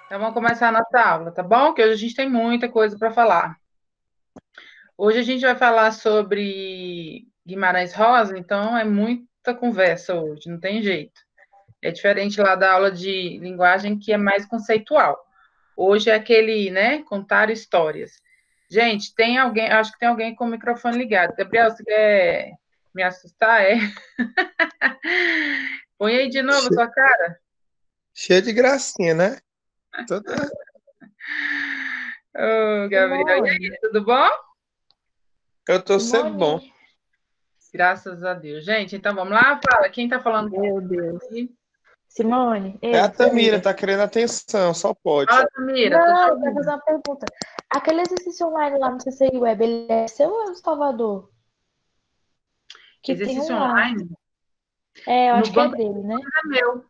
Então, vamos começar a nossa aula, tá bom? Que hoje a gente tem muita coisa para falar. Hoje a gente vai falar sobre Guimarães Rosa, então é muita conversa hoje, não tem jeito. É diferente lá da aula de linguagem, que é mais conceitual. Hoje é aquele, né, contar histórias. Gente, tem alguém, acho que tem alguém com o microfone ligado. Gabriel, você quer me assustar? É? Põe aí de novo a Che- sua cara. Cheio de gracinha, né? Toda... Ô, Gabriel, e Simone, aí, tudo bom? Eu tô sempre bom. Simone, Graças a Deus. Gente, então vamos lá, fala. Quem tá falando meu Deus. aí? Simone, É a ei, Tamira, Tamira. tá querendo atenção, só pode. Fala, Tamira, tô te Não, eu quero ouvindo. fazer uma pergunta. Aquele exercício online lá no CCI Web, ele é seu ou é o Salvador? Que tem Exercício um lá. online? É, eu No acho que é banco dele, né? é meu.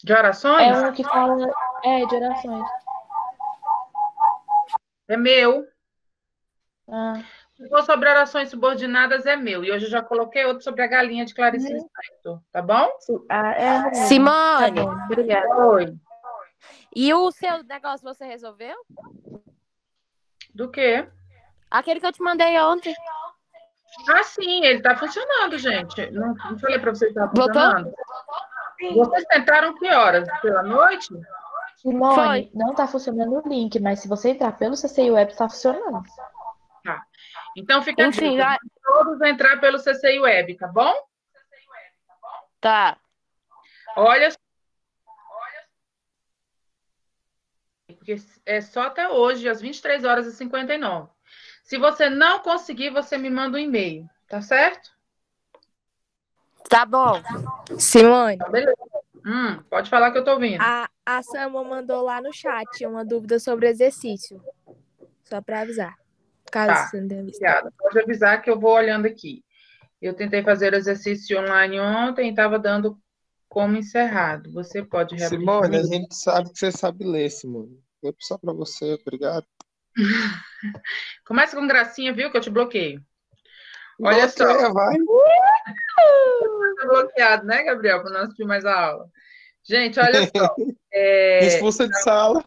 De É orações? um que fala, de orações. É meu. Ah, Se for sobre orações subordinadas, é meu. E hoje eu já coloquei outro sobre a galinha de Clarice uhum. Lispector, tá bom? É o mesmo. Tá Simone, bom, obrigada. Oi. e o seu negócio você resolveu? Do quê? Aquele que eu te mandei ontem. Ah, sim, ele tá funcionando, gente. Não falei para vocês que estava Botou? funcionando? Vocês tentaram que horas? Pela noite? Foi. Simone, não tá funcionando o link, mas se você entrar pelo CCI Web, tá funcionando. Tá. Então fica a Enfim, dica. Vamos todos entrar pelo CCI Web, tá bom? tá. Olha, porque é só até hoje, às 23h59. Se você não conseguir, você me manda um e-mail, tá certo? Tá bom. Simone, Então, beleza. Pode falar que eu tô ouvindo. a Samuel mandou lá no chat uma dúvida sobre exercício. Só pra avisar. Caso Tá, você não tenha visto. obrigada. Pode avisar que eu vou olhando aqui. Eu tentei fazer o exercício online ontem e estava dando como encerrado. Você pode reabrir para Simone, a mim? gente sabe que você sabe ler, Simone. Foi só pra você, obrigado. Começa com gracinha, viu? Que eu te bloqueio. Olha só, Bloqueia, vai. tá bloqueado, né, Gabriel? Para não assistir mais a aula. Gente, olha só. É... Expulsa de sala.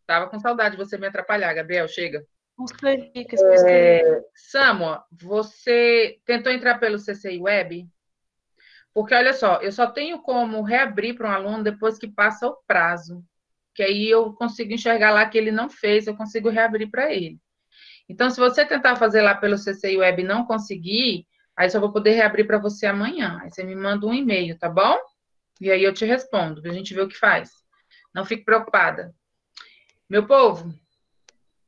Tava com saudade de você me atrapalhar, Gabriel. Chega. Busca dicas, busca dicas. Samuel, você tentou entrar pelo CCI Web? Porque, olha só, eu só tenho como reabrir para um aluno depois que passa o prazo. Que aí eu consigo enxergar lá que ele não fez, eu consigo reabrir para ele. Então, se você tentar fazer lá pelo CCI Web e não conseguir, aí só vou poder reabrir para você amanhã. Aí você me manda um e-mail, tá bom? E aí eu te respondo, a gente vê o que faz. Não fique preocupada. Meu povo,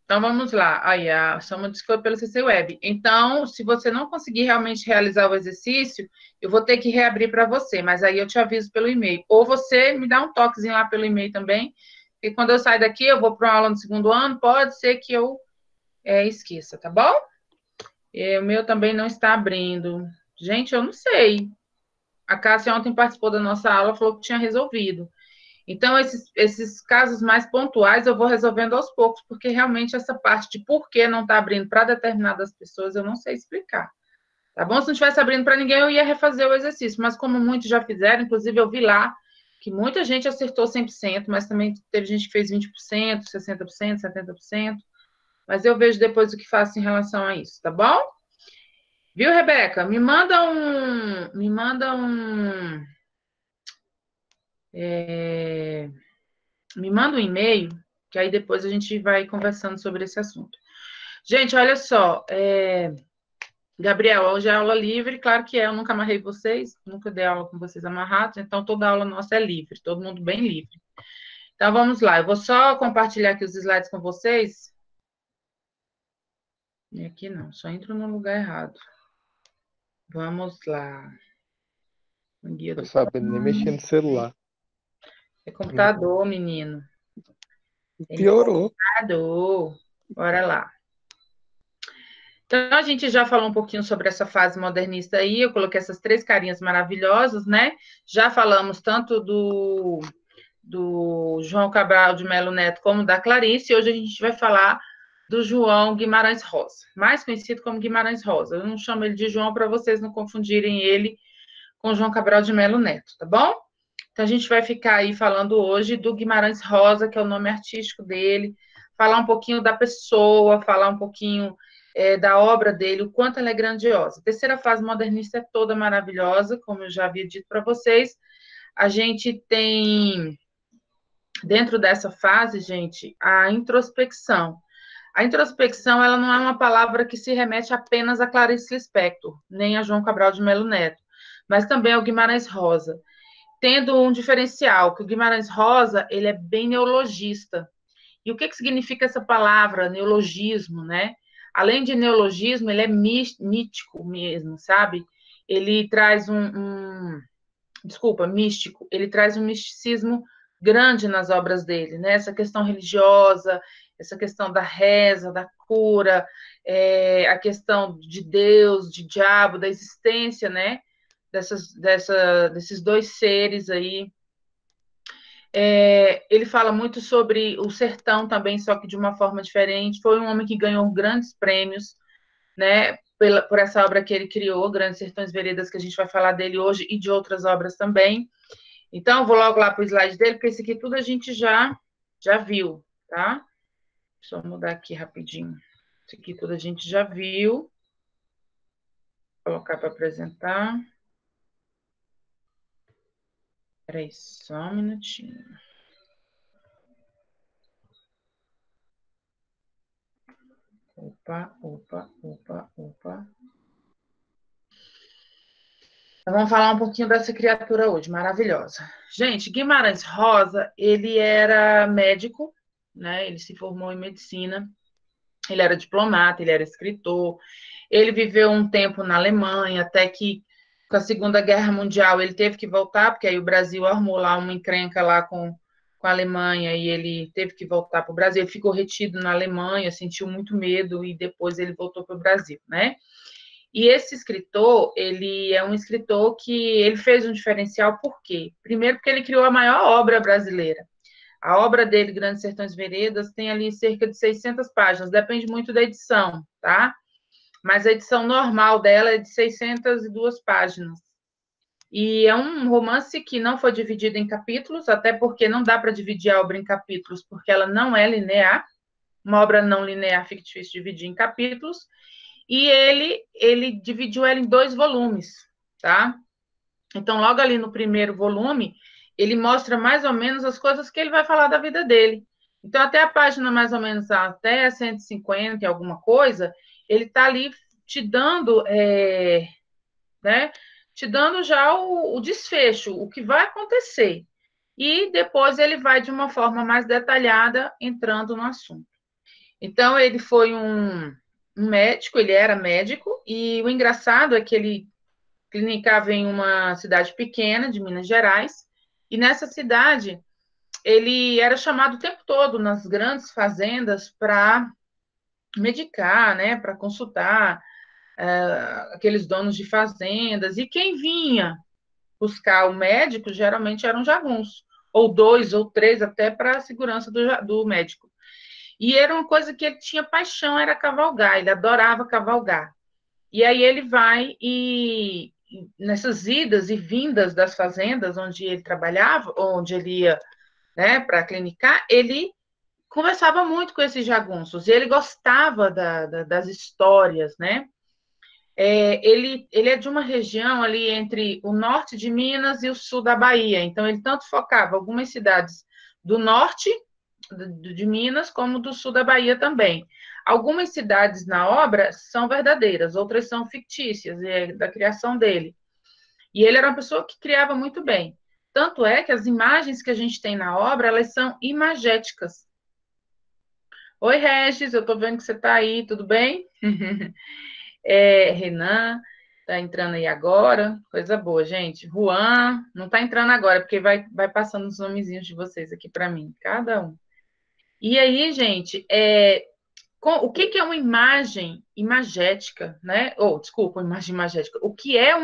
então vamos lá. Aí a Soma disse que foi pelo CC Web. Então, se você não conseguir realmente realizar o exercício, eu vou ter que reabrir para você, mas aí eu te aviso pelo e-mail. Ou você me dá um toquezinho lá pelo e-mail também, e quando eu sair daqui, eu vou para uma aula no segundo ano, pode ser que eu esqueça, tá bom? O meu também não está abrindo. Gente, eu não sei. A Cássia ontem participou da nossa aula, falou que tinha resolvido. Então, esses casos mais pontuais eu vou resolvendo aos poucos, porque realmente essa parte de por que não está abrindo para determinadas pessoas eu não sei explicar. Tá bom? Se não estivesse abrindo para ninguém, eu ia refazer o exercício, mas como muitos já fizeram, inclusive eu vi lá que muita gente acertou 100%, mas também teve gente que fez 20%, 60%, 70%. Mas eu vejo depois o que faço em relação a isso, tá bom? Viu, Rebeca? Me manda um e-mail, que aí depois a gente vai conversando sobre esse assunto. Gente, olha só, Gabriel, hoje é aula livre, claro que é, eu nunca amarrei vocês, nunca dei aula com vocês amarrados, então toda aula nossa é livre, todo mundo bem livre. Então vamos lá, eu vou só compartilhar aqui os slides com vocês. E aqui não, só entro no lugar errado. Vamos lá. Um guia Tô do sabendo nem mexer no celular. é computador, menino. Tem Piorou. computador. Bora lá. Então, a gente já falou um pouquinho sobre essa fase modernista aí, eu coloquei essas três carinhas maravilhosas, né? Já falamos tanto do João Cabral de Melo Neto como da Clarice, e hoje a gente vai falar do João Guimarães Rosa, mais conhecido como Guimarães Rosa. Eu não chamo ele de João para vocês não confundirem ele com João Cabral de Melo Neto, tá bom? Então, a gente vai ficar aí falando hoje do Guimarães Rosa, que é o nome artístico dele, falar um pouquinho da pessoa, falar um pouquinho da obra dele, o quanto ela é grandiosa. A terceira fase modernista é toda maravilhosa, como eu já havia dito para vocês. A gente tem, dentro dessa fase, gente, a introspecção. A introspecção, ela não é uma palavra que se remete apenas a Clarice Lispector, nem a João Cabral de Melo Neto, mas também ao Guimarães Rosa, tendo um diferencial, que o Guimarães Rosa, ele é bem neologista. E o que significa essa palavra, neologismo, né? Além de neologismo, ele é mítico mesmo, sabe? Ele traz místico, ele traz um misticismo grande nas obras dele, né? Essa questão religiosa, essa questão da reza, da cura, a questão de Deus, de diabo, da existência, né? Desses dois seres aí. Ele fala muito sobre o sertão também, só que de uma forma diferente. Foi um homem que ganhou grandes prêmios, né, por essa obra que ele criou, Grandes Sertões Veredas, que a gente vai falar dele hoje, e de outras obras também. Então, eu vou logo lá para o slide dele, porque esse aqui tudo a gente já viu, tá? Deixa eu mudar aqui rapidinho. Isso aqui tudo a gente já viu. Vou colocar para apresentar. Espera aí, só um minutinho. Opa. Então, vamos falar um pouquinho dessa criatura hoje, maravilhosa. Gente, Guimarães Rosa, ele era médico, né? Ele se formou em medicina, ele era diplomata, ele era escritor, ele viveu um tempo na Alemanha, até que com a Segunda Guerra Mundial ele teve que voltar, porque aí o Brasil armou lá uma encrenca lá com a Alemanha e ele teve que voltar para o Brasil. Ele ficou retido na Alemanha, sentiu muito medo e depois ele voltou para o Brasil, né? E esse escritor, ele é um escritor que ele fez um diferencial, por quê? Primeiro porque ele criou a maior obra brasileira. A obra dele, Grandes Sertões Veredas, tem ali cerca de 600 páginas, depende muito da edição, tá? Mas a edição normal dela é de 602 páginas. E é um romance que não foi dividido em capítulos, até porque não dá para dividir a obra em capítulos, porque ela não é linear. Uma obra não linear fica difícil dividir em capítulos. E ele dividiu ela em 2 volumes, tá? Então, logo ali no primeiro volume, ele mostra mais ou menos as coisas que ele vai falar da vida dele. Então, até a página mais ou menos até 150 e alguma coisa, ele está ali te dando, né? Te dando já o desfecho, o que vai acontecer. E depois ele vai de uma forma mais detalhada entrando no assunto. Então, ele foi um médico, ele era médico, e o engraçado é que ele clinicava em uma cidade pequena de Minas Gerais, e nessa cidade ele era chamado o tempo todo nas grandes fazendas para medicar, né, para consultar aqueles donos de fazendas, e quem vinha buscar o médico geralmente eram jagunços, ou 2 ou 3 até para a segurança do médico. E era uma coisa que ele tinha paixão, era cavalgar, ele adorava cavalgar. E aí ele vai e nessas idas e vindas das fazendas onde ele trabalhava, onde ele ia, né, para clinicar, ele conversava muito com esses jagunços, e ele gostava das histórias, né? Ele é de uma região ali entre o norte de Minas e o sul da Bahia, então ele tanto focava algumas cidades do norte de Minas, como do sul da Bahia também. Algumas cidades na obra são verdadeiras, outras são fictícias, da criação dele. E ele era uma pessoa que criava muito bem. Tanto é que as imagens que a gente tem na obra, elas são imagéticas. Oi, Regis, eu estou vendo que você está aí, tudo bem? Renan, está entrando aí agora, coisa boa, gente. Juan, não está entrando agora, porque vai passando os nomezinhos de vocês aqui para mim, cada um. E aí, gente, o que é uma imagem imagética, né? Desculpa, imagem imagética. O que é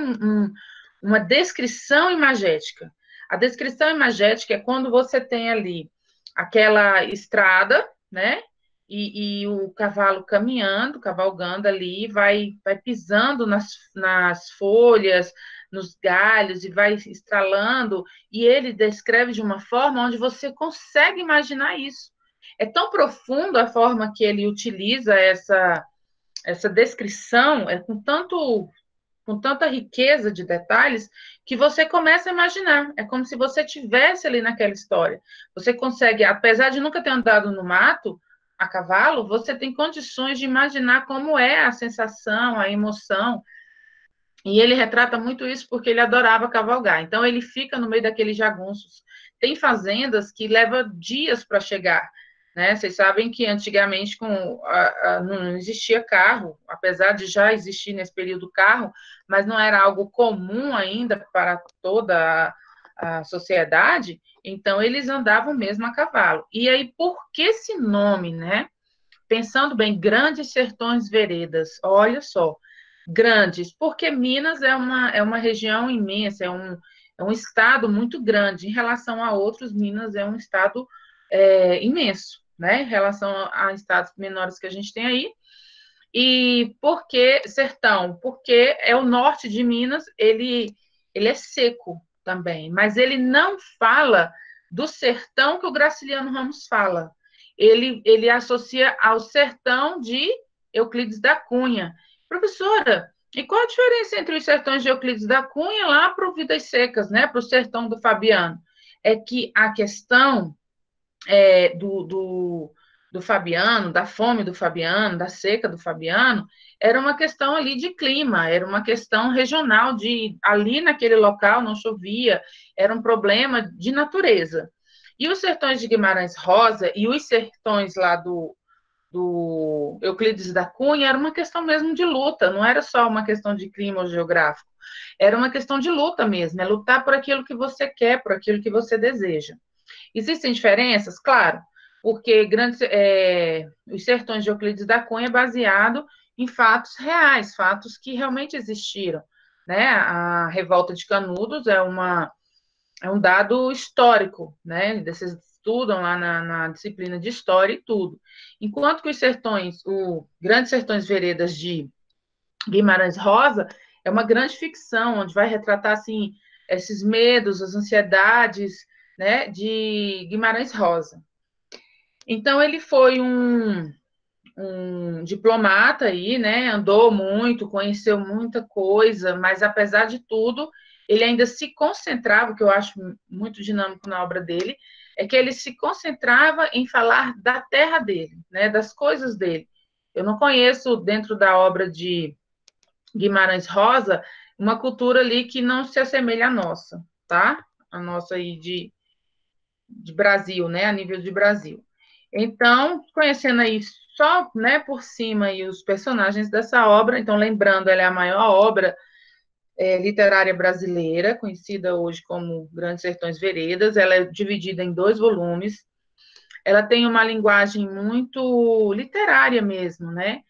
uma descrição imagética? A descrição imagética é quando você tem ali aquela estrada, né? e o cavalo caminhando, cavalgando ali, vai pisando nas folhas, nos galhos, e vai estralando, e ele descreve de uma forma onde você consegue imaginar isso. É tão profundo a forma que ele utiliza essa descrição, com tanta riqueza de detalhes, que você começa a imaginar. É como se você estivesse ali naquela história. Você consegue, apesar de nunca ter andado no mato a cavalo, você tem condições de imaginar como é a sensação, a emoção. E ele retrata muito isso porque ele adorava cavalgar. Então, ele fica no meio daqueles jagunços. Tem fazendas que levam dias para chegar. Né? Vocês sabem que antigamente não existia carro, apesar de já existir nesse período carro, mas não era algo comum ainda para toda a sociedade, então eles andavam mesmo a cavalo. E aí, por que esse nome, né? Pensando bem, Grandes Sertões Veredas, olha só, grandes, porque Minas é uma região imensa, é um estado muito grande. Em relação a outros, Minas é um estado imenso, né? Em relação a estados menores que a gente tem aí. E por que sertão? Porque é o norte de Minas, ele é seco também, mas ele não fala do sertão que o Graciliano Ramos fala. Ele associa ao sertão de Euclides da Cunha. Professora, e qual a diferença entre os sertões de Euclides da Cunha lá para o Vidas Secas, né, para o sertão do Fabiano? É que a questão do Fabiano, da fome do Fabiano, da seca do Fabiano, era uma questão ali de clima, era uma questão regional, de ali naquele local não chovia, era um problema de natureza. E os sertões de Guimarães Rosa e os sertões lá do Euclides da Cunha era uma questão mesmo de luta, não era só uma questão de clima ou geográfico, era uma questão de luta mesmo, é lutar por aquilo que você quer, por aquilo que você deseja. Existem diferenças? Claro, porque os sertões de Euclides da Cunha é baseado em fatos reais, fatos que realmente existiram. Né? A revolta de Canudos é um dado histórico, né? Vocês estudam lá na disciplina de história e tudo. Enquanto que os sertões, o Grandes Sertões Veredas de Guimarães Rosa, é uma grande ficção, onde vai retratar assim, esses medos, as ansiedades, né, de Guimarães Rosa. Então, ele foi um diplomata aí, né, andou muito, conheceu muita coisa, mas apesar de tudo, ele ainda se concentrava, o que eu acho muito dinâmico na obra dele, é que ele se concentrava em falar da terra dele, né, das coisas dele. Eu não conheço, dentro da obra de Guimarães Rosa, uma cultura ali que não se assemelha à nossa, tá? A nossa aí de Brasil, né? A nível de Brasil. Então, conhecendo aí só, né, por cima aí os personagens dessa obra, então lembrando, ela é a maior obra literária brasileira, conhecida hoje como Grandes Sertões Veredas, ela é dividida em 2 volumes, ela tem uma linguagem muito literária mesmo, né?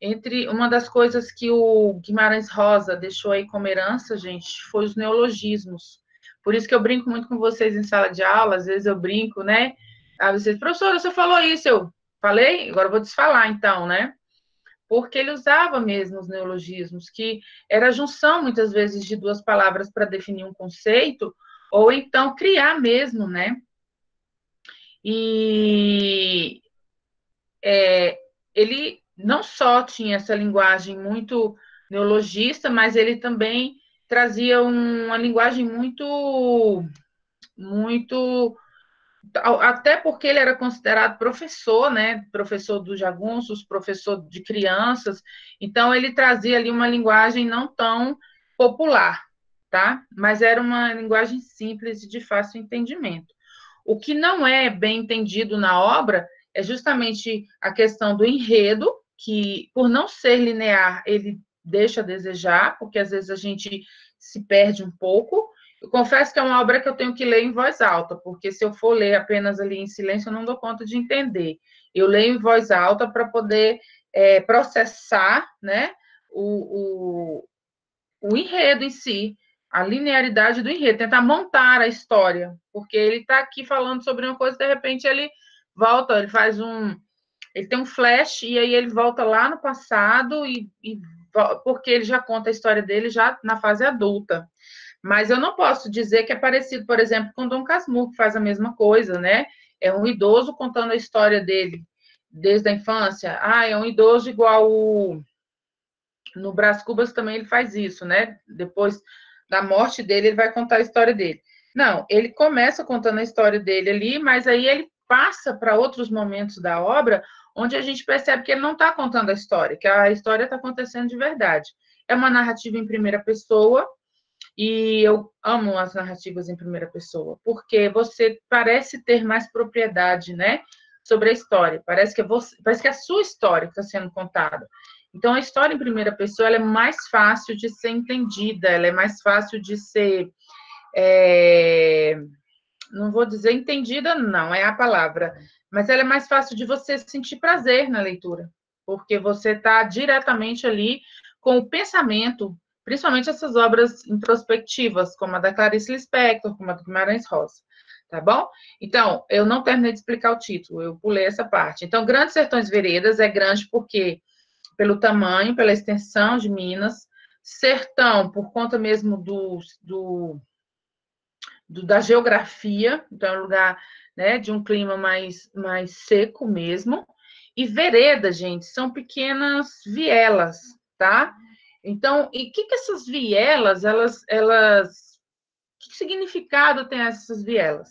Entre uma das coisas que o Guimarães Rosa deixou aí como herança, gente, foi os neologismos. Por isso que eu brinco muito com vocês em sala de aula, às vezes eu brinco, né? Aí vocês, professora, você falou isso, eu falei, agora eu vou desfalar então, né? Porque ele usava mesmo os neologismos, que era a junção, muitas vezes, de 2 palavras para definir um conceito, ou então criar mesmo, né? E ele não só tinha essa linguagem muito neologista, mas ele também trazia uma linguagem muito, até porque ele era considerado professor, né? Professor dos jagunços, professor de crianças, então ele trazia ali uma linguagem não tão popular, tá? Mas era uma linguagem simples e de fácil entendimento. O que não é bem entendido na obra é justamente a questão do enredo, que, por não ser linear, ele deixa a desejar, porque às vezes a gente se perde um pouco. Eu confesso que é uma obra que eu tenho que ler em voz alta, porque se eu for ler apenas ali em silêncio, eu não dou conta de entender. Eu leio em voz alta para poder processar, né, o enredo em si, a linearidade do enredo, tentar montar a história, porque ele está aqui falando sobre uma coisa, de repente ele volta, ele faz Ele tem um flash e aí ele volta lá no passado porque ele já conta a história dele já na fase adulta. Mas eu não posso dizer que é parecido, por exemplo, com Dom Casmurro, que faz a mesma coisa, né? É um idoso contando a história dele desde a infância. Ah, é um idoso igual no Brás Cubas também ele faz isso, né? Depois da morte dele, ele vai contar a história dele. Não, ele começa contando a história dele ali, mas aí ele passa para outros momentos da obra onde a gente percebe que ele não está contando a história, que a história está acontecendo de verdade. É uma narrativa em primeira pessoa, e eu amo as narrativas em primeira pessoa, porque você parece ter mais propriedade, né, sobre a história. Parece que é a sua história que está sendo contada. Então, a história em primeira pessoa ela é mais fácil de ser entendida, ela é mais fácil de ser, não vou dizer entendida, não é a palavra, mas ela é mais fácil de você sentir prazer na leitura, porque você está diretamente ali com o pensamento, principalmente essas obras introspectivas, como a da Clarice Lispector, como a do Guimarães Rosa, tá bom? Então, eu não terminei de explicar o título, eu pulei essa parte. Então, Grandes Sertões Veredas é grande porque, pelo tamanho, pela extensão de Minas, sertão, por conta mesmo da geografia, então é um lugar, né, de um clima mais seco mesmo, e vereda, gente, são pequenas vielas, tá? Então, e o que essas vielas, que significado tem essas vielas?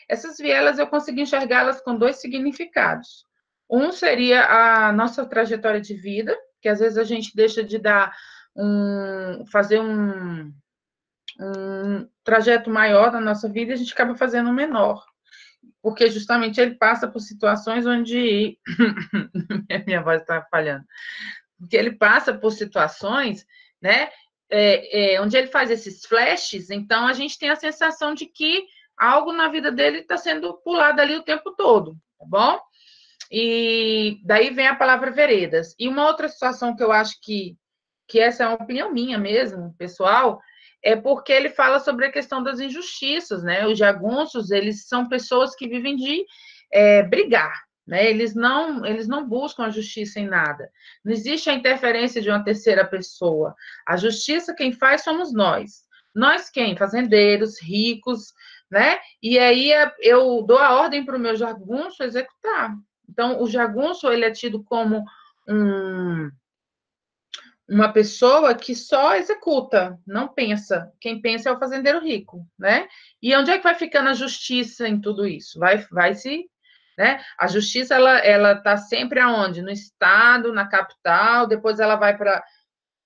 Essas vielas eu consegui enxergá-las com dois significados. Um seria a nossa trajetória de vida, que às vezes a gente deixa de fazer um trajeto maior na nossa vida e a gente acaba fazendo um menor. Porque justamente ele passa por situações onde. Minha voz está falhando. Porque ele passa por situações, né? Onde ele faz esses flashes, então a gente tem a sensação de que algo na vida dele está sendo pulado ali o tempo todo, tá bom? E daí vem a palavra veredas. E uma outra situação que eu acho que essa é uma opinião minha mesmo, pessoal, é porque ele fala sobre a questão das injustiças, né? Os jagunços, eles são pessoas que vivem de brigar, né? Eles não buscam a justiça em nada. Não existe a interferência de uma terceira pessoa. A justiça quem faz somos nós. Nós quem? Fazendeiros, ricos, né? E aí eu dou a ordem para o meu jagunço executar. Então, o jagunço, ele é tido como uma pessoa que só executa, não pensa. Quem pensa é o fazendeiro rico, né? E onde é que vai ficando a justiça em tudo isso? Vai se, né? A justiça ela tá sempre aonde? No estado, na capital, depois ela vai para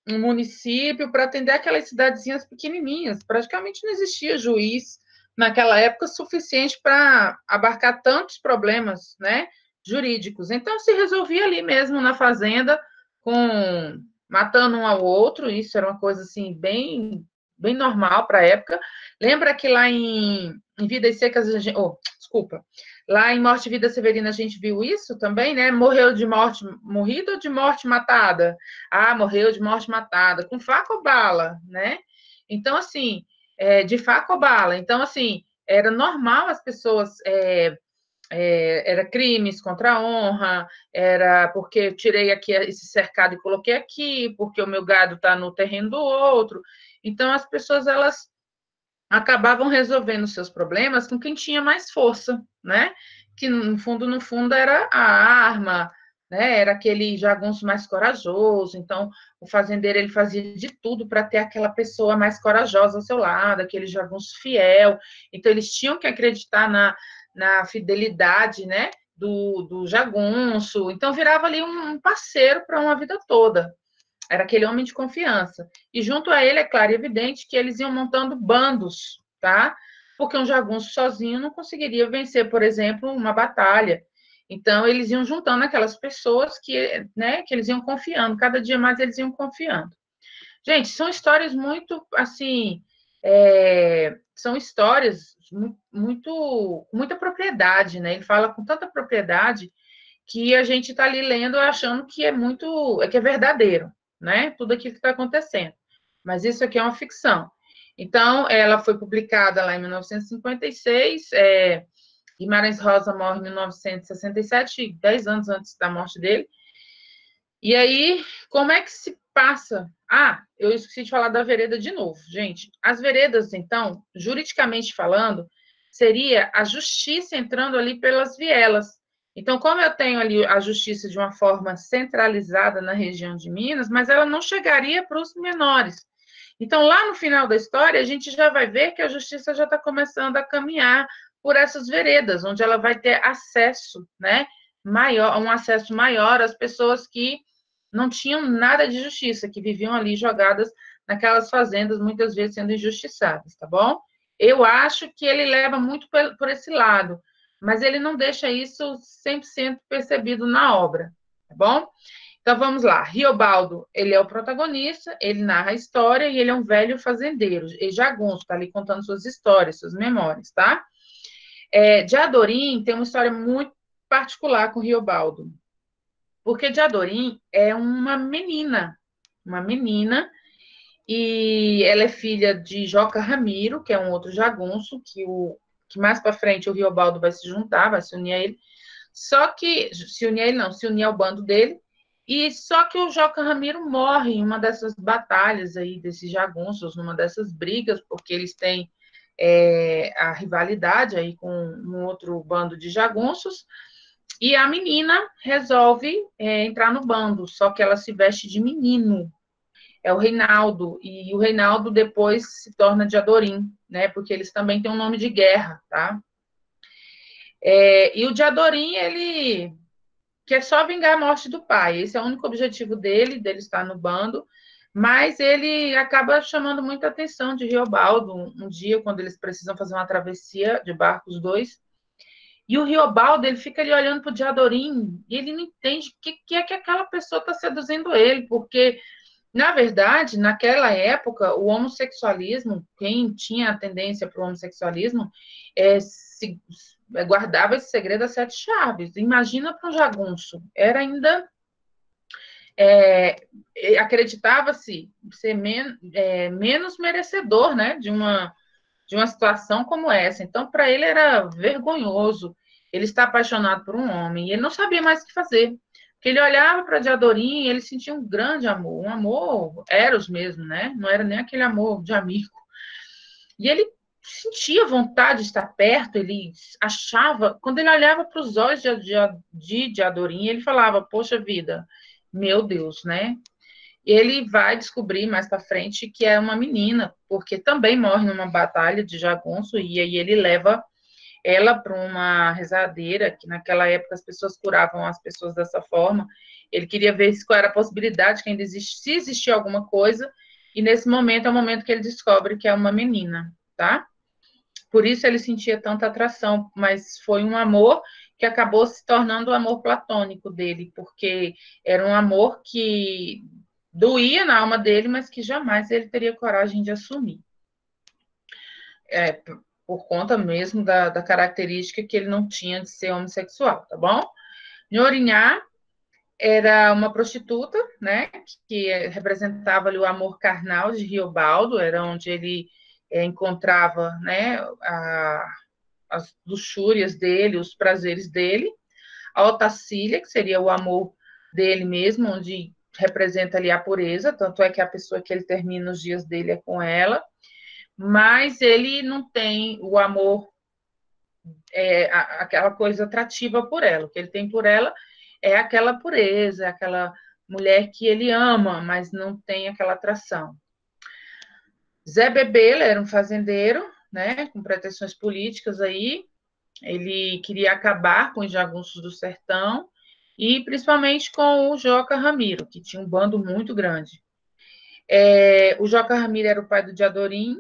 um município para atender aquelas cidadezinhas pequenininhas. Praticamente não existia juiz naquela época suficiente para abarcar tantos problemas, né, jurídicos. Então se resolvia ali mesmo na fazenda com matando um ao outro, isso era uma coisa assim bem normal para a época. Lembra que lá em Vidas Secas, desculpa, lá em Morte e Vida Severina a gente viu isso também, né? Morreu de morte morrida ou de morte matada? Ah, morreu de morte matada, com faca ou bala, né? Então, assim, de faca ou bala. Então, assim, era normal as pessoas era crimes contra a honra, era porque eu tirei aqui esse cercado e coloquei aqui, porque o meu gado está no terreno do outro. Então, as pessoas, elas acabavam resolvendo seus problemas com quem tinha mais força, né? Que, no fundo, era a arma, né? Era aquele jagunço mais corajoso. Então, o fazendeiro, ele fazia de tudo para ter aquela pessoa mais corajosa ao seu lado, aquele jagunço fiel. Então, eles tinham que acreditar na fidelidade, né, do jagunço. Então, virava ali um parceiro para uma vida toda. Era aquele homem de confiança. E junto a ele, é claro e evidente que eles iam montando bandos, tá? Porque um jagunço sozinho não conseguiria vencer, por exemplo, uma batalha. Então, eles iam juntando aquelas pessoas que, né, que eles iam confiando. Cada dia mais eles iam confiando. Gente, são histórias muito, assim, são histórias com muita propriedade, né? Ele fala com tanta propriedade que a gente está ali lendo achando que que é verdadeiro, né? Tudo aquilo que está acontecendo. Mas isso aqui é uma ficção. Então, ela foi publicada lá em 1956, Guimarães Rosa morre em 1967, 10 anos antes da morte dele. E aí, como é que se passa? Ah, eu esqueci de falar da vereda de novo, gente. As veredas, então, juridicamente falando, seria a justiça entrando ali pelas vielas. Então, como eu tenho ali a justiça de uma forma centralizada na região de Minas, mas ela não chegaria para os menores. Então, lá no final da história, a gente já vai ver que a justiça já está começando a caminhar por essas veredas, onde ela vai ter acesso, né, maior, um acesso maior às pessoas que não tinham nada de justiça, que viviam ali jogadas naquelas fazendas, muitas vezes sendo injustiçadas, tá bom? Eu acho que ele leva muito por esse lado, mas ele não deixa isso 100% percebido na obra, tá bom? Então vamos lá. Riobaldo, ele é o protagonista, ele narra a história e ele é um velho fazendeiro. E jagunço, está ali contando suas histórias, suas memórias, tá? Diadorim tem uma história muito particular com Riobaldo. Porque Diadorim é uma menina, e ela é filha de Joca Ramiro, que é um outro jagunço, que mais para frente o Riobaldo vai se juntar, vai se unir a ele. Só que, se unir a ele não, se unir ao bando dele, e só que o Joca Ramiro morre em uma dessas batalhas aí, desses jagunços, numa dessas brigas, porque eles têm a rivalidade aí com um outro bando de jagunços, e a menina resolve entrar no bando, só que ela se veste de menino. É o Reinaldo, e o Reinaldo depois se torna Diadorim, né? Porque eles também têm um nome de guerra, tá? E o Diadorim, ele quer só vingar a morte do pai. Esse é o único objetivo dele estar no bando, mas ele acaba chamando muita atenção de Riobaldo. Um dia, quando eles precisam fazer uma travessia de barco, os dois, e o Riobaldo, ele fica ali olhando para o Diadorim e ele não entende o que é que aquela pessoa está seduzindo ele, porque, na verdade, naquela época, o homossexualismo, quem tinha a tendência para o homossexualismo, guardava esse segredo a sete chaves. Imagina para um jagunço. Era ainda... acreditava-se ser menos merecedor, né, de uma situação como essa. Então, para ele era vergonhoso ele estar apaixonado por um homem, e ele não sabia mais o que fazer. Porque ele olhava para Diadorim e ele sentia um grande amor, um amor eros mesmo, né? Não era nem aquele amor de amigo. E ele sentia vontade de estar perto, ele achava... Quando ele olhava para os olhos de Diadorim, ele falava, poxa vida, meu Deus, né? Ele vai descobrir mais para frente que é uma menina, porque também morre numa batalha de jagunço, e aí ele leva ela para uma rezadeira, que naquela época as pessoas curavam as pessoas dessa forma. Ele queria ver qual era a possibilidade, que ainda existe, se existia alguma coisa, e nesse momento é o momento que ele descobre que é uma menina, tá? Por isso ele sentia tanta atração, mas foi um amor que acabou se tornando o amor platônico dele, porque era um amor que doía na alma dele, mas que jamais ele teria coragem de assumir. Por conta mesmo da característica que ele não tinha de ser homossexual, tá bom? Nhorinhá era uma prostituta, né, que representava ali o amor carnal de Riobaldo, era onde ele encontrava, né, as luxúrias dele, os prazeres dele. A Otacília, que seria o amor dele mesmo, onde representa ali a pureza, tanto é que a pessoa que ele termina os dias dele é com ela, mas ele não tem o amor, aquela coisa atrativa por ela. O que ele tem por ela é aquela pureza, aquela mulher que ele ama, mas não tem aquela atração. Zé Bebela era um fazendeiro, né, com pretensões políticas aí. Ele queria acabar com os jagunços do sertão, e principalmente com o Joca Ramiro, que tinha um bando muito grande. O Joca Ramiro era o pai do Diadorim,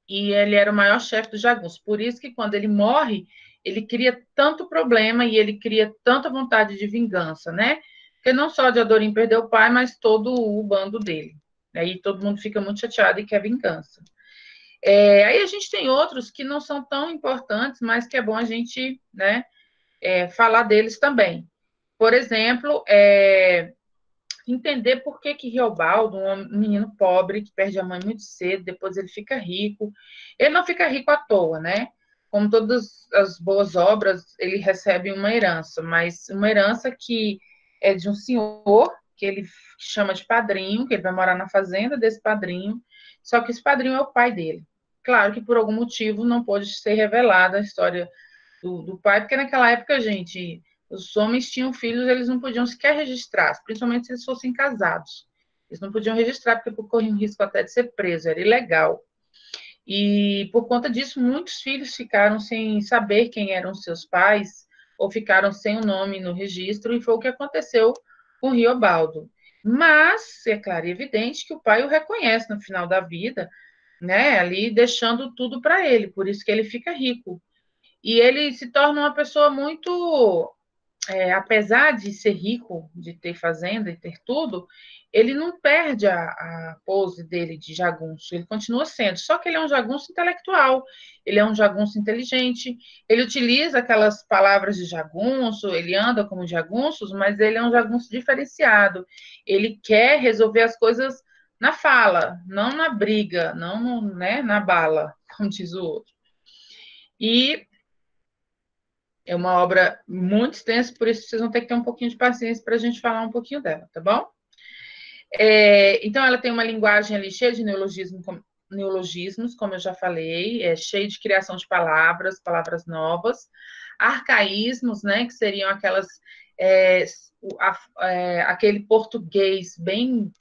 e ele era o maior chefe do jagunço. Por isso que quando ele morre, ele cria tanto problema e ele cria tanta vontade de vingança, né? Porque não só o Diadorim perdeu o pai, mas todo o bando dele. Aí todo mundo fica muito chateado e quer vingança. Aí a gente tem outros que não são tão importantes, mas que é bom a gente, né, falar deles também. Por exemplo, entender por que Riobaldo, um menino pobre, que perde a mãe muito cedo, depois ele fica rico. Ele não fica rico à toa, né? como todas as boas obras, ele recebe uma herança, mas uma herança que é de um senhor, que ele chama de padrinho, que ele vai morar na fazenda desse padrinho, só que esse padrinho é o pai dele. Claro que por algum motivo não pôde ser revelada a história do pai, porque naquela época, gente, os homens tinham filhos, eles não podiam sequer registrar, principalmente se eles fossem casados. Eles não podiam registrar, porque corriam risco até de ser preso, era ilegal. E por conta disso, muitos filhos ficaram sem saber quem eram seus pais, ou ficaram sem o nome no registro, e foi o que aconteceu com Riobaldo. Mas, é claro e evidente que o pai o reconhece no final da vida, né, ali deixando tudo para ele, por isso que ele fica rico. E ele se torna uma pessoa muito, apesar de ser rico, de ter fazenda e ter tudo, ele não perde a pose dele de jagunço, ele continua sendo, só que ele é um jagunço intelectual, ele é um jagunço inteligente, ele utiliza aquelas palavras de jagunço, ele anda como jagunços, mas ele é um jagunço diferenciado, ele quer resolver as coisas na fala, não na briga, não no, né, na bala, como diz o outro. E é uma obra muito extensa, por isso vocês vão ter que ter um pouquinho de paciência para a gente falar um pouquinho dela, tá bom? Então, ela tem uma linguagem ali cheia de neologismos, como eu já falei, cheia de criação de palavras, palavras novas, arcaísmos, né, que seriam aquelas, aquele português bem,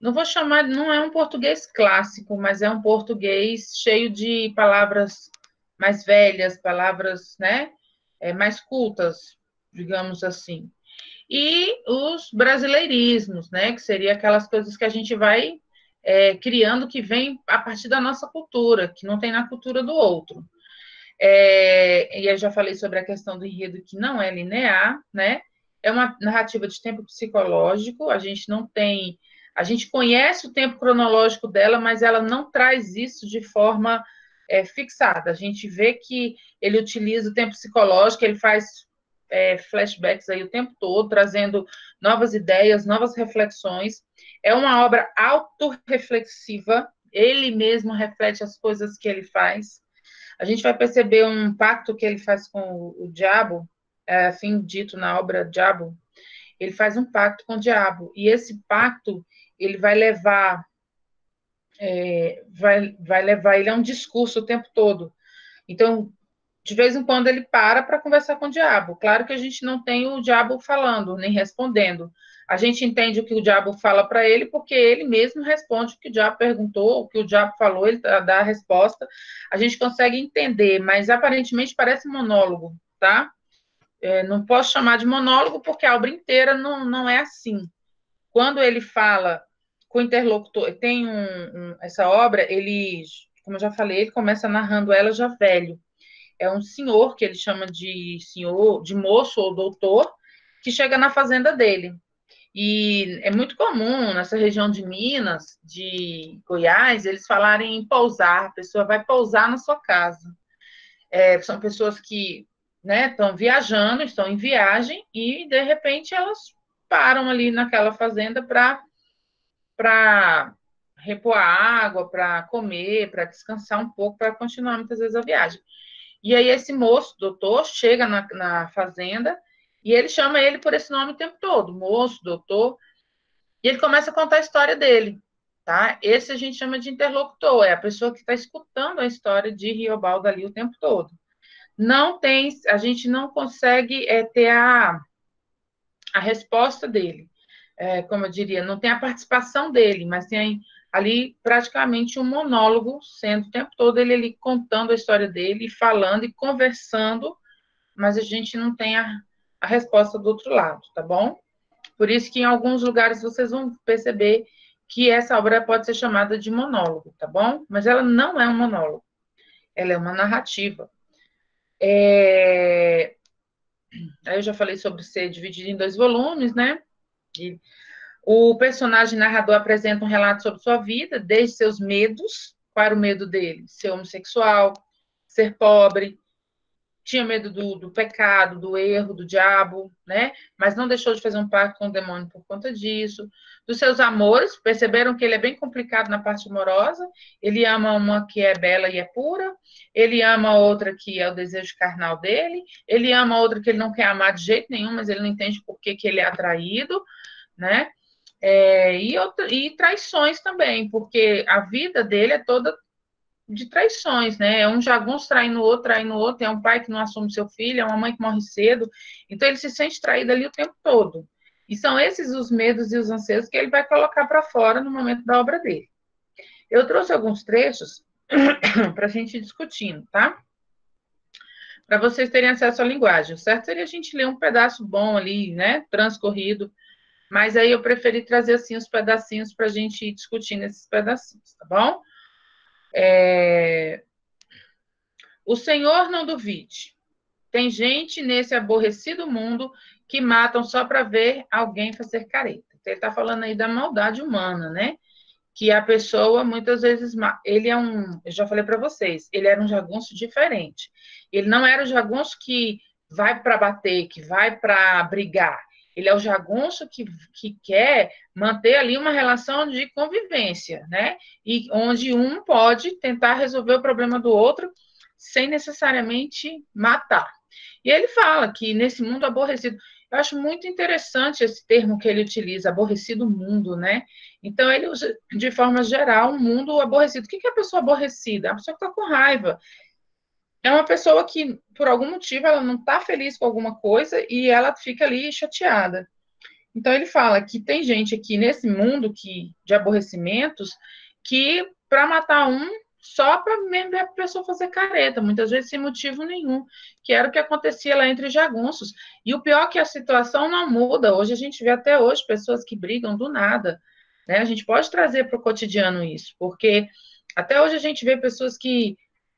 não vou chamar, não é um português clássico, mas é um português cheio de palavras mais velhas, palavras, né, mais cultas, digamos assim. E os brasileirismos, né, que seria aquelas coisas que a gente vai criando, que vem a partir da nossa cultura, que não tem na cultura do outro. E eu já falei sobre a questão do enredo, que não é linear, né, é uma narrativa de tempo psicológico, a gente não tem... A gente conhece o tempo cronológico dela, mas ela não traz isso de forma fixada. A gente vê que ele utiliza o tempo psicológico, ele faz flashbacks aí o tempo todo, trazendo novas ideias, novas reflexões. É uma obra autorreflexiva, ele mesmo reflete as coisas que ele faz. A gente vai perceber um pacto que ele faz com o diabo, assim dito na obra Diabo. Ele faz um pacto com o diabo, e esse pacto ele vai levar ele a um discurso o tempo todo. Então, de vez em quando ele para conversar com o diabo. Claro que a gente não tem o diabo falando, nem respondendo. A gente entende o que o diabo fala para ele, porque ele mesmo responde o que o diabo perguntou, o que o diabo falou, ele dá a resposta. A gente consegue entender, mas aparentemente parece monólogo, tá? Não posso chamar de monólogo, porque a obra inteira não é assim. Quando ele fala com o interlocutor, tem essa obra, ele, como eu já falei, ele começa narrando ela já velho. É um senhor, que ele chama de senhor, de moço ou doutor, que chega na fazenda dele. E é muito comum nessa região de Minas, de Goiás, eles falarem em pousar, a pessoa vai pousar na sua casa. São pessoas que, né, estão viajando, estão em viagem, e de repente elas param ali naquela fazenda para repor a água, para comer, para descansar um pouco, para continuar muitas vezes a viagem. E aí esse moço, doutor, chega na fazenda e ele chama ele por esse nome o tempo todo, moço, doutor, e ele começa a contar a história dele, tá? Esse a gente chama de interlocutor, é a pessoa que está escutando a história de Riobaldo ali o tempo todo. A gente não consegue ter a resposta dele, como eu diria, não tem a participação dele, mas tem ali praticamente um monólogo, sendo o tempo todo ele ali contando a história dele, falando e conversando, mas a gente não tem a resposta do outro lado, tá bom? Por isso que em alguns lugares vocês vão perceber que essa obra pode ser chamada de monólogo, tá bom? Mas ela não é um monólogo, ela é uma narrativa. Aí eu já falei sobre ser dividido em 2 volumes, né? E o personagem narrador apresenta um relato sobre sua vida, desde seus medos. Qual era o medo dele? Ser homossexual, ser pobre, tinha medo do pecado, do erro, do diabo, né? Mas não deixou de fazer um pacto com o demônio por conta disso. Dos seus amores, perceberam que ele é bem complicado na parte amorosa. Ele ama uma que é bela e é pura. Ele ama outra que é o desejo carnal dele. Ele ama outra que ele não quer amar de jeito nenhum, mas ele não entende por que ele é atraído, né? E traições também, porque a vida dele é toda de traições, né? É um jagunço traindo o outro, é um pai que não assume seu filho, é uma mãe que morre cedo, então ele se sente traído ali o tempo todo. E são esses os medos e os anseios que ele vai colocar para fora no momento da obra dele. Eu trouxe alguns trechos para a gente ir discutindo, tá? Para vocês terem acesso à linguagem. O certo seria a gente ler um pedaço bom ali, né? Transcorrido, mas aí eu preferi trazer assim os pedacinhos para a gente ir discutindo esses pedacinhos, tá bom? O Senhor não duvide. Tem gente nesse aborrecido mundo que matam só para ver alguém fazer careta. Então, ele está falando aí da maldade humana, né? Que a pessoa, muitas vezes, ele é eu já falei para vocês, ele era um jagunço diferente. Ele não era o jagunço que vai para bater, que vai para brigar. Ele é o jagunço que quer manter ali uma relação de convivência, né? E onde um pode tentar resolver o problema do outro sem necessariamente matar. E ele fala que nesse mundo aborrecido, eu acho muito interessante esse termo que ele utiliza, aborrecido mundo, né? Então, ele usa, de forma geral, um mundo aborrecido. O que é a pessoa aborrecida? A pessoa que está com raiva. É uma pessoa que, por algum motivo, ela não está feliz com alguma coisa e ela fica ali chateada. Então, ele fala que tem gente aqui nesse mundo de aborrecimentos que, para matar um, só para mesmo a pessoa fazer careta, muitas vezes sem motivo nenhum, que era o que acontecia lá entre jagunços. E o pior é que a situação não muda. Hoje a gente vê até hoje pessoas que brigam do nada, né? A gente pode trazer para o cotidiano isso, porque até hoje a gente vê pessoas que,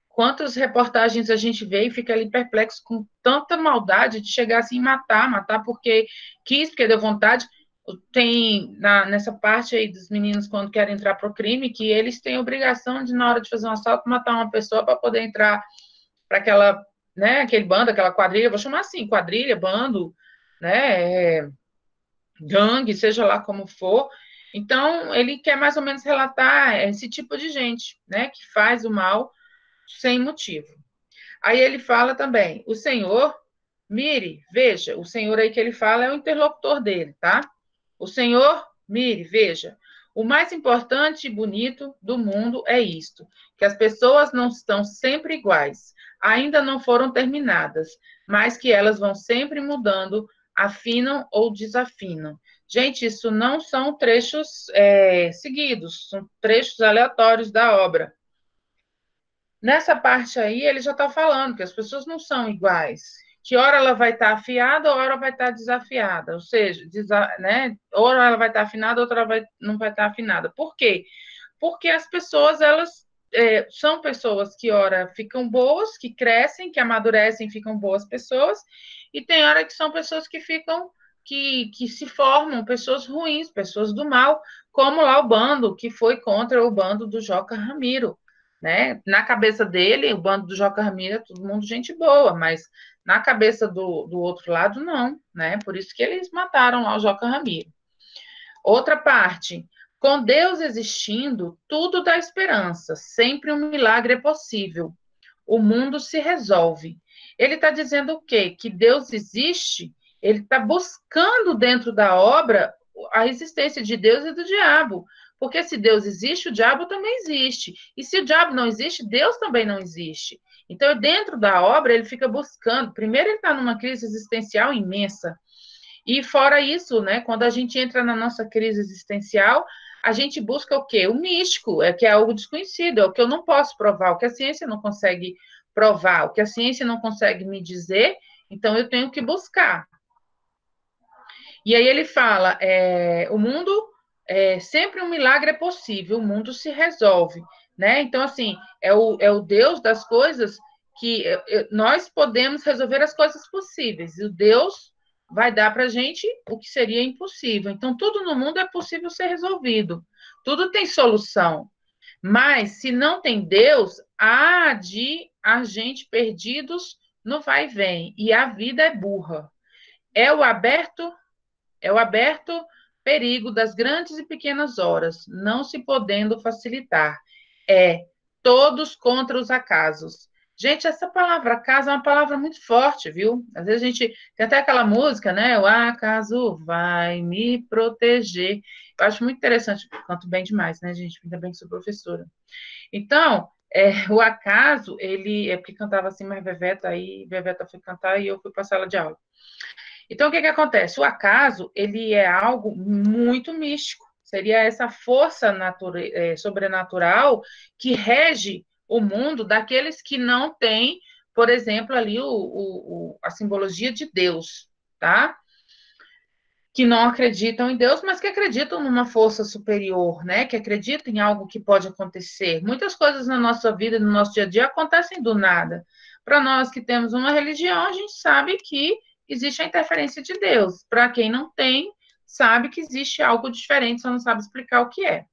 quantas reportagens a gente vê e fica ali perplexo com tanta maldade de chegar assim e matar porque quis, porque deu vontade. Tem nessa parte aí dos meninos quando querem entrar para o crime, que eles têm obrigação de, na hora de fazer um assalto, matar uma pessoa para poder entrar para aquela, né, aquele bando, aquela quadrilha, vou chamar assim, quadrilha, bando, né, gangue, seja lá como for. Então, ele quer mais ou menos relatar esse tipo de gente, né, que faz o mal sem motivo. Aí ele fala também, o Senhor, mire, veja, o Senhor aí que ele fala é o interlocutor dele, tá? O Senhor, mire, veja, o mais importante e bonito do mundo é isto, que as pessoas não estão sempre iguais, ainda não foram terminadas, mas que elas vão sempre mudando, afinam ou desafinam. Gente, isso não são trechos seguidos, são trechos aleatórios da obra. Nessa parte aí, ele já está falando que as pessoas não são iguais. Que hora ela vai estar afiada, hora vai estar desafiada. Ou seja, né? Hora ela vai estar afinada, outra não vai estar afinada. Por quê? Porque as pessoas, elas são pessoas que hora ficam boas, que crescem, que amadurecem, ficam boas pessoas, e tem hora que são pessoas que ficam, que se formam, pessoas ruins, pessoas do mal, como lá o bando que foi contra o bando do Joca Ramiro. Né? Na cabeça dele, o bando do Joca Ramiro é todo mundo gente boa, mas na cabeça do outro lado, não, né? Por isso que eles mataram lá o Joca Ramiro. Outra parte, com Deus existindo, tudo dá esperança, sempre um milagre é possível. O mundo se resolve. Ele está dizendo o quê? Que Deus existe, ele está buscando dentro da obra a existência de Deus e do diabo. Porque se Deus existe, o diabo também existe. E se o diabo não existe, Deus também não existe. Então, dentro da obra, ele fica buscando. Primeiro, ele está numa crise existencial imensa. E fora isso, né, quando a gente entra na nossa crise existencial, a gente busca o quê? O místico, que é algo desconhecido, é o que eu não posso provar, o que a ciência não consegue provar, o que a ciência não consegue me dizer, então eu tenho que buscar. E aí ele fala, o mundo, sempre um milagre é possível, o mundo se resolve, né? Então, assim, é o Deus das coisas que nós podemos resolver as coisas possíveis, e o Deus vai dar para a gente o que seria impossível. Então, tudo no mundo é possível ser resolvido, tudo tem solução. Mas, se não tem Deus, há de a gente perdidos no vai e vem, e a vida é burra. É o aberto perigo das grandes e pequenas horas, não se podendo facilitar. É todos contra os acasos. Gente, essa palavra acaso é uma palavra muito forte, viu? Às vezes a gente tem até aquela música, né? O acaso vai me proteger. Eu acho muito interessante, canto bem demais, né, gente? Ainda bem que sou professora. Então, o acaso, ele é porque cantava assim, mas Veveta foi cantar e eu fui para a sala de aula. Então, o que acontece? O acaso, ele é algo muito místico. Seria essa força sobrenatural que rege o mundo daqueles que não têm, por exemplo, ali a simbologia de Deus, tá? Que não acreditam em Deus, mas que acreditam numa força superior, né? Que acreditam em algo que pode acontecer. Muitas coisas na nossa vida, no nosso dia a dia, acontecem do nada. Para nós que temos uma religião, a gente sabe que existe a interferência de Deus. Para quem não tem, sabe que existe algo diferente, só não sabe explicar o que é.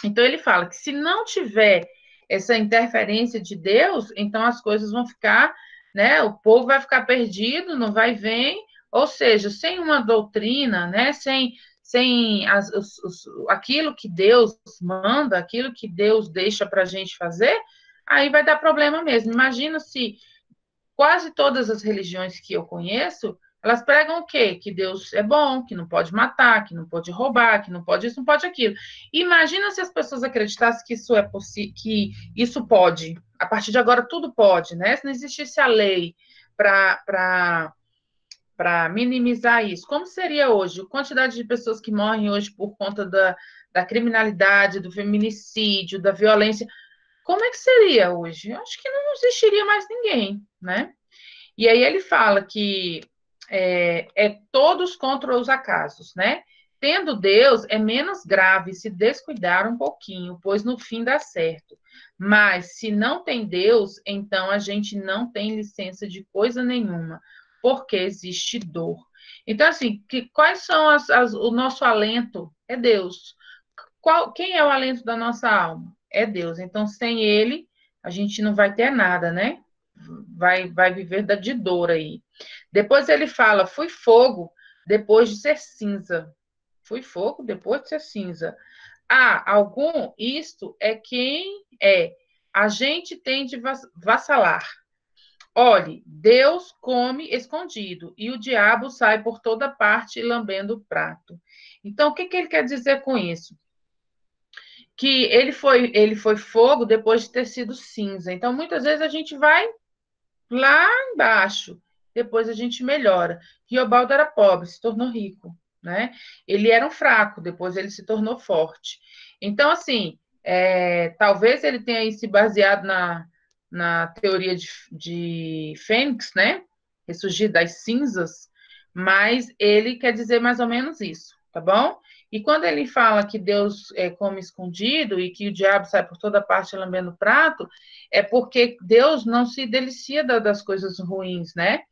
Então, ele fala que se não tiver essa interferência de Deus, então as coisas vão ficar, né? O povo vai ficar perdido, não vai ver, ou seja, sem uma doutrina, né? Sem aquilo que Deus manda, aquilo que Deus deixa para a gente fazer, aí vai dar problema mesmo. Imagina se quase todas as religiões que eu conheço, elas pregam o quê? Que Deus é bom, que não pode matar, que não pode roubar, que não pode isso, não pode aquilo. Imagina se as pessoas acreditassem que isso é possível, que isso pode. A partir de agora tudo pode, né? Se não existisse a lei para minimizar isso, como seria hoje? A quantidade de pessoas que morrem hoje por conta da criminalidade, do feminicídio, da violência, como é que seria hoje? Eu acho que não existiria mais ninguém, né? E aí ele fala que todos contra os acasos, né? Tendo Deus, é menos grave se descuidar um pouquinho, pois no fim dá certo. Mas se não tem Deus, então a gente não tem licença de coisa nenhuma, porque existe dor. Então, assim, quais são o nosso alento? É Deus. Quem é o alento da nossa alma? É Deus. Então, sem Ele, a gente não vai ter nada, né? Vai viver de dor aí. Depois ele fala, fui fogo depois de ser cinza. Fui fogo depois de ser cinza. Isto é quem é. A gente tem de vassalar. Olhe, Deus come escondido e o diabo sai por toda parte lambendo o prato. Então, o que ele quer dizer com isso? Que ele foi fogo depois de ter sido cinza. Então, muitas vezes a gente vai lá embaixo, depois a gente melhora. Riobaldo era pobre, se tornou rico, né? Ele era um fraco, depois ele se tornou forte. Então, assim, talvez ele tenha aí se baseado na teoria de Fênix, né? Ressurgir das cinzas, mas ele quer dizer mais ou menos isso, tá bom? E quando ele fala que Deus come escondido e que o diabo sai por toda parte lambendo o prato, é porque Deus não se delicia das coisas ruins, né?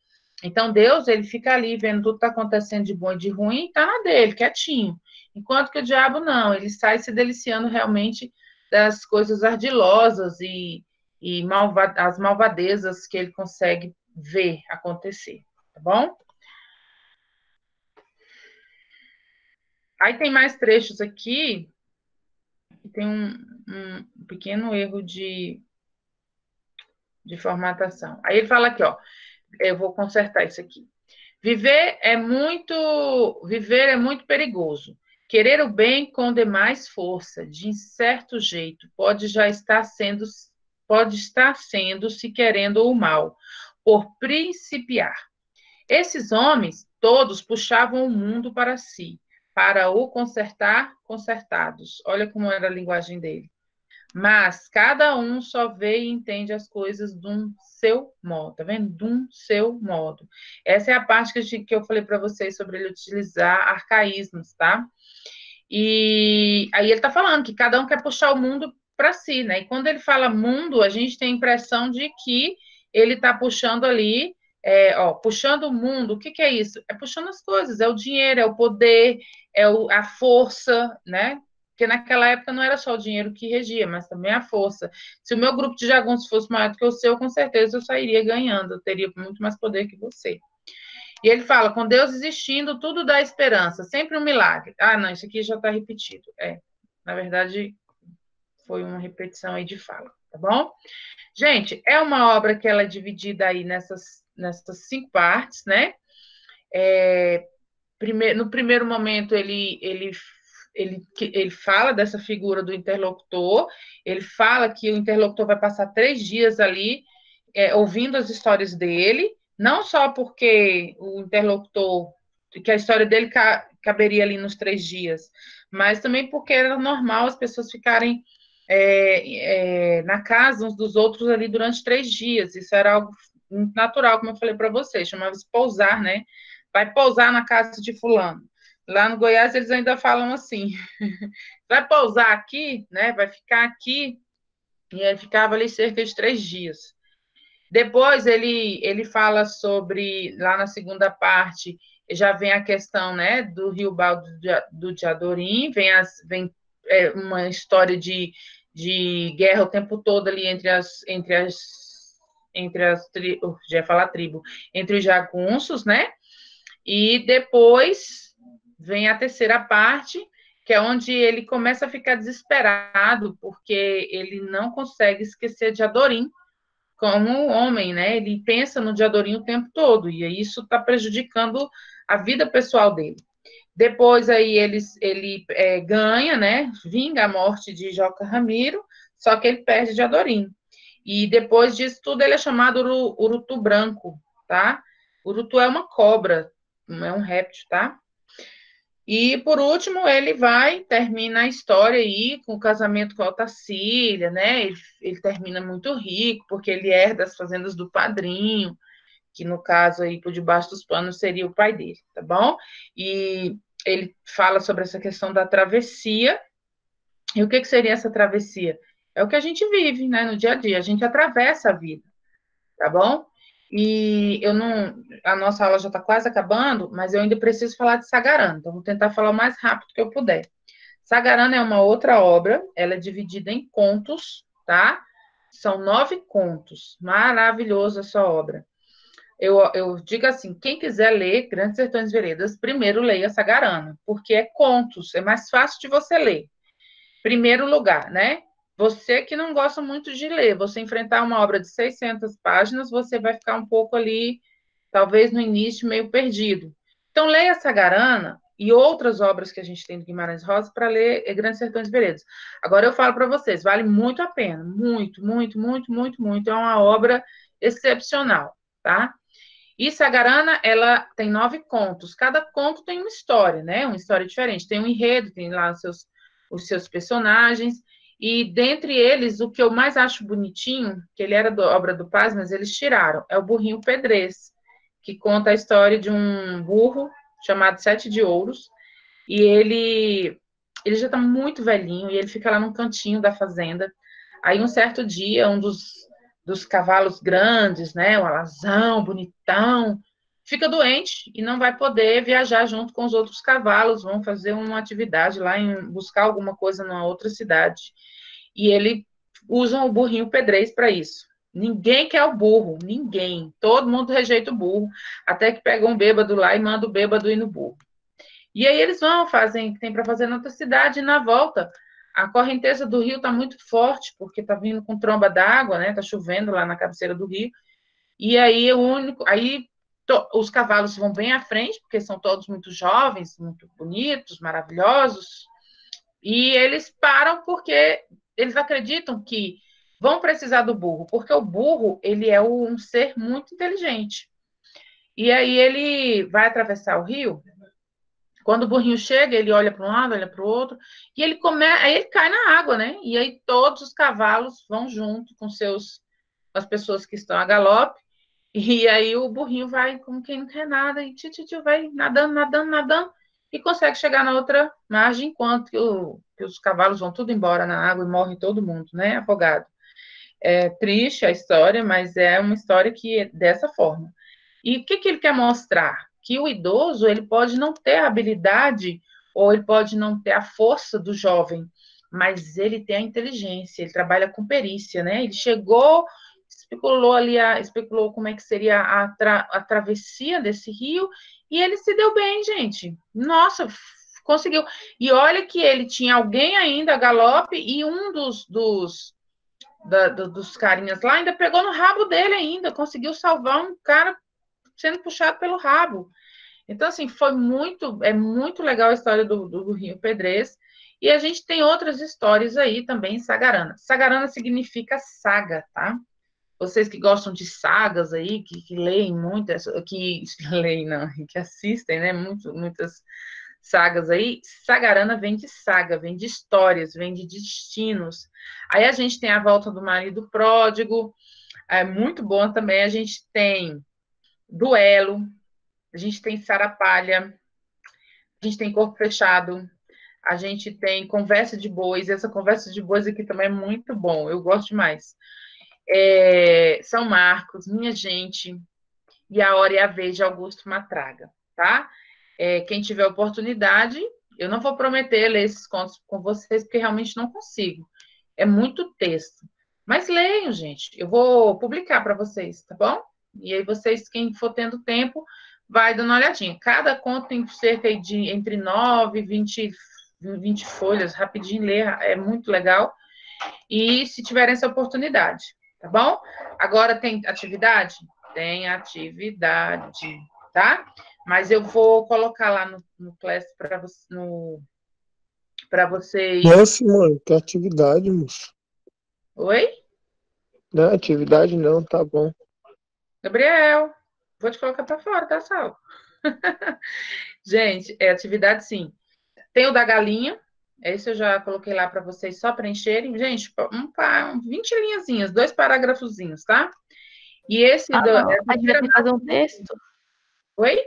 Então, Deus, ele fica ali vendo tudo que está acontecendo de bom e de ruim, e tá na dele, quietinho. Enquanto que o diabo não, ele sai se deliciando realmente das coisas ardilosas e as malvadezas que ele consegue ver acontecer, tá bom? Aí tem mais trechos aqui, tem um pequeno erro de formatação. Aí ele fala aqui, ó, eu vou consertar isso aqui. Viver é muito perigoso. Querer o bem com demais força, de certo jeito, pode estar sendo se querendo o mal, por principiar. Esses homens todos puxavam o mundo para si, para o consertar consertados. Olha como era a linguagem dele. Mas cada um só vê e entende as coisas de um seu modo, tá vendo? De um seu modo. Essa é a parte que eu falei para vocês sobre ele utilizar arcaísmos, tá? E aí ele tá falando que cada um quer puxar o mundo para si, né? E quando ele fala mundo, a gente tem a impressão de que ele tá puxando ali, puxando o mundo. O que é isso? É puxando as coisas, é o dinheiro, é o poder, a força, né? porque naquela época não era só o dinheiro que regia, mas também a força. Se o meu grupo de jagunços fosse maior do que o seu, com certeza eu sairia ganhando, eu teria muito mais poder que você. E ele fala, com Deus existindo, tudo dá esperança, sempre um milagre. Ah, não, isso aqui já está repetido. Na verdade, foi uma repetição aí de fala, tá bom? Gente, é uma obra que ela é dividida aí nessas 5 partes, né? No primeiro momento, ele fala dessa figura do interlocutor, ele fala que o interlocutor vai passar 3 dias ali ouvindo as histórias dele, não só porque o interlocutor, que a história dele caberia ali nos 3 dias, mas também porque era normal as pessoas ficarem na casa uns dos outros ali durante 3 dias. Isso era algo natural, como eu falei para vocês, chamava-se pousar, né? Vai pousar na casa de fulano. Lá no Goiás eles ainda falam assim, vai pousar aqui, né? Vai ficar aqui, e ele ficava ali cerca de 3 dias. Depois ele fala sobre, lá na segunda parte, já vem a questão, né, do Rio Baldo do Diadorim, vem uma história de guerra o tempo todo ali entre já ia falar tribo, entre os jagunços, né? E depois vem a terceira parte, que é onde ele começa a ficar desesperado, porque ele não consegue esquecer de Adorim como homem, né? Ele pensa no Diadorim o tempo todo, e isso está prejudicando a vida pessoal dele. Depois aí ele ganha, né? Vinga a morte de Joca Ramiro, só que ele perde de Adorim. E depois disso tudo ele é chamado Urutu Branco, tá? Urutu é uma cobra, não é um réptil, tá? E, por último, ele termina a história aí com o casamento com a Otacília, né? Ele termina muito rico, porque ele herda as fazendas do padrinho, que no caso aí, por debaixo dos panos, seria o pai dele, tá bom? E ele fala sobre essa questão da travessia. E o que seria essa travessia? É o que a gente vive, né, no dia a dia, a gente atravessa a vida, tá bom? E a nossa aula já está quase acabando, mas eu ainda preciso falar de Sagarana, então vou tentar falar o mais rápido que eu puder. Sagarana é uma outra obra, ela é dividida em contos, tá? São 9 contos, maravilhosa essa obra. Eu digo assim, quem quiser ler Grandes Sertões Veredas, primeiro leia Sagarana, porque é contos, é mais fácil de você ler. Primeiro lugar, né? Você que não gosta muito de ler, você enfrentar uma obra de 600 páginas, você vai ficar um pouco ali, talvez no início, meio perdido. Então, leia Sagarana e outras obras que a gente tem do Guimarães Rosa para ler Grandes Sertões Veredas. Agora, eu falo para vocês, vale muito a pena. Muito, muito, muito, muito, muito. É uma obra excepcional, tá? E Sagarana, ela tem 9 contos. Cada conto tem uma história, né? Uma história diferente. Tem um enredo, tem lá os seus personagens. E dentre eles, o que eu mais acho bonitinho, que ele era da obra do Paz, mas eles tiraram, é o Burrinho Pedrez, que conta a história de um burro chamado Sete de Ouros. E ele já está muito velhinho, e ele fica lá num cantinho da fazenda. Aí, um certo dia, um dos cavalos grandes, né, o alazão, bonitão, fica doente e não vai poder viajar junto com os outros cavalos, vão fazer uma atividade lá, buscar alguma coisa numa outra cidade. E ele usa o burrinho Pedrez para isso. Ninguém quer o burro, ninguém. Todo mundo rejeita o burro, até que pega um bêbado lá e manda o bêbado ir no burro. E aí eles fazem o que tem para fazer na outra cidade, e na volta a correnteza do rio está muito forte, porque está vindo com tromba d'água, né? Está chovendo lá na cabeceira do rio. E aí os cavalos vão bem à frente, porque são todos muito jovens, muito bonitos, maravilhosos. E eles param porque eles acreditam que vão precisar do burro, porque o burro, ele é um ser muito inteligente. E aí ele vai atravessar o rio. Quando o burrinho chega, ele olha para um lado, olha para o outro, e aí ele cai na água, né? E aí todos os cavalos vão junto com as pessoas que estão a galope, e aí o burrinho vai como quem não quer nada, e vai nadando, nadando, nadando, e consegue chegar na outra margem, enquanto que os cavalos vão tudo embora na água e morre todo mundo, né? Afogado. É triste a história, mas é uma história que é dessa forma. E o que ele quer mostrar? Que o idoso, ele pode não ter a habilidade ou ele pode não ter a força do jovem, mas ele tem a inteligência, ele trabalha com perícia, né? Ele chegou, especulou como é que seria a travessia desse rio, e ele se deu bem, gente. Nossa, conseguiu. E olha que ele tinha alguém ainda a galope, e um dos carinhas lá ainda pegou no rabo dele ainda, conseguiu salvar um cara sendo puxado pelo rabo. Então, assim, é muito legal a história do Rio Pedrez. E a gente tem outras histórias aí também em Sagarana. Sagarana significa saga, tá? Vocês que gostam de sagas aí, que leem muitas, que leem, não, que assistem, né? Muitas sagas aí. Sagarana vem de saga, vem de histórias, vem de destinos. Aí a gente tem a volta do marido pródigo, é muito bom também. A gente tem duelo, a gente tem Sarapalha, a gente tem Corpo Fechado, a gente tem Conversa de Bois. Essa Conversa de Bois aqui também é muito bom, eu gosto demais. São Marcos, Minha Gente, e A Hora e a Vez de Augusto Matraga, tá? Quem tiver oportunidade, eu não vou prometer ler esses contos com vocês, porque realmente não consigo. É muito texto. Mas leiam, gente. Eu vou publicar para vocês, tá bom? E aí vocês, quem for tendo tempo, vai dando uma olhadinha. Cada conto tem cerca de entre 9 e 20 folhas, rapidinho ler, é muito legal. E se tiverem essa oportunidade, tá bom? Agora tem atividade? Tem atividade, tá? Mas eu vou colocar lá no Class para vocês. Nossa, mano, que atividade, moço. Oi? Não, atividade não, tá bom. Gabriel, vou te colocar para fora, tá, Sal? Gente, atividade sim. Tem o da galinha, esse eu já coloquei lá para vocês só preencherem. Gente, 20 linhazinhas, 2 parágrafozinhos, tá? E esse A gente vai ter que fazer um texto? Oi?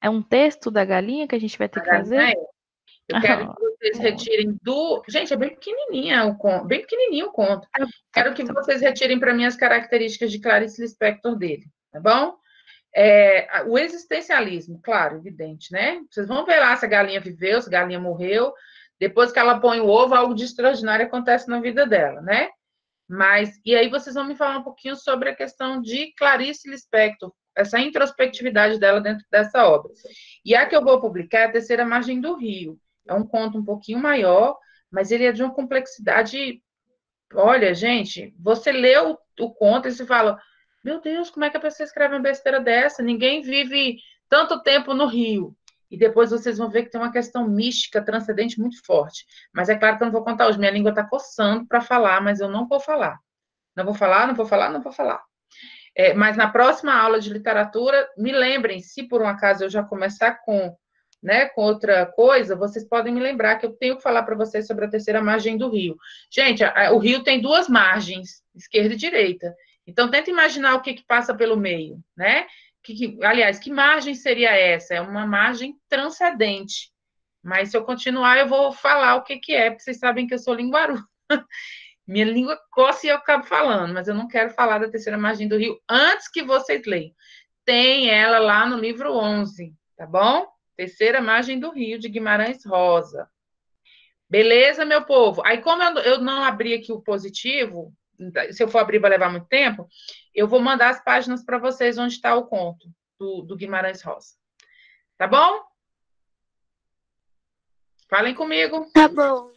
É um texto da galinha que a gente vai ter que fazer? Eu quero que vocês retirem do... Gente, é bem pequenininho o conto. Quero que vocês retirem para mim as características de Clarice Lispector dele, tá bom? O existencialismo, claro, evidente, né? Vocês vão ver lá se a galinha viveu, se a galinha morreu. Depois que ela põe o ovo, algo de extraordinário acontece na vida dela, né? E aí vocês vão me falar um pouquinho sobre a questão de Clarice Lispector, essa introspectividade dela dentro dessa obra. E a que eu vou publicar é A Terceira Margem do Rio. É um conto um pouquinho maior, mas ele é de uma complexidade... Olha, gente, você lê o conto e você fala, meu Deus, como é que a pessoa escreve uma besteira dessa? Ninguém vive tanto tempo no Rio. E depois vocês vão ver que tem uma questão mística, transcendente muito forte. Mas é claro que eu não vou contar hoje. Minha língua está coçando para falar, mas eu não vou falar. Não vou falar, não vou falar, não vou falar. Mas na próxima aula de literatura, me lembrem, se por um acaso eu já começar com outra coisa, vocês podem me lembrar que eu tenho que falar para vocês sobre a terceira margem do rio. Gente, o rio tem 2 margens, esquerda e direita. Então, tenta imaginar o que passa pelo meio, né? Aliás, que margem seria essa? É uma margem transcendente. Mas se eu continuar, eu vou falar o que é, porque vocês sabem que eu sou linguaruda. Minha língua coça e eu acabo falando, mas eu não quero falar da terceira margem do rio antes que vocês leiam. Tem ela lá no livro 11, tá bom? Terceira Margem do Rio, de Guimarães Rosa. Beleza, meu povo? Aí, como eu não abri aqui o positivo, se eu for abrir vai levar muito tempo, eu vou mandar as páginas para vocês onde está o conto do Guimarães Rosa. Tá bom? Falem comigo. Tá bom.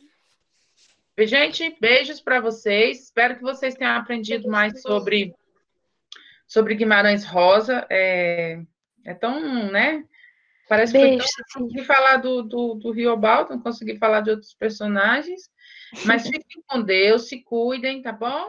Gente, beijos para vocês. Espero que vocês tenham aprendido mais sobre Guimarães Rosa. É tão, né? Parece que foi tão... Não consegui falar do Riobaldo, não consegui falar de outros personagens. Mas fiquem com Deus, se cuidem, tá bom?